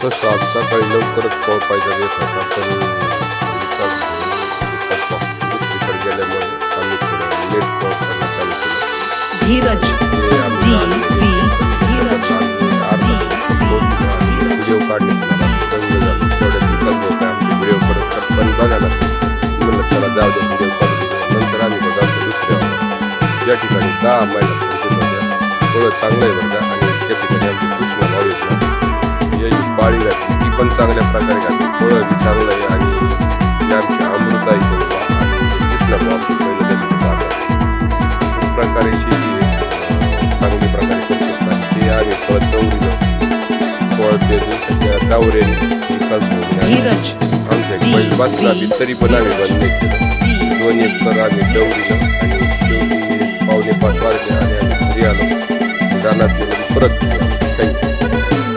तसं आज सकाळी लवकरच पोहोचायचा बेत होता, पण दुसरीकडे गेल्यामुळे आम्ही थोडं लेट पोहोचायला चालू केलं. धीरज व्हिडिओ काढणे चांगलं झालं. तेवढ्यात विकल्प होता आमचे व्हिडिओ करत, पण बघा ना म्हणलं चला जाऊ दे व्हिडिओ काढू. नंतर आम्ही बघा दुसऱ्या ज्या ठिकाणी 10 महिला पोहोचत होत्या थोडं चांगलं आहे बघा. आणि त्या ठिकाणी आमची कृष्ण भाव येतो याची पाळी घातली, ती पण चांगल्या प्रकारे घातली, थोडं बी चांगलं आहे. आणि जे आमच्या अमृताई आणि कृष्ण भाव पहिलं त्याची प्रकारे शेती चांगली प्रकारे करू शकतात. ते आम्ही फळ दौडीनं फळ ते दिवसाच्या दावऱ्याने आमच्या एक बैल बाजूला बी तरी पण आम्ही बंद नाही केलं. 2 एकर आम्ही दौडीनं आणि शेवटी 4:45 वाजले आणि आम्ही घरी आलो. रानात परत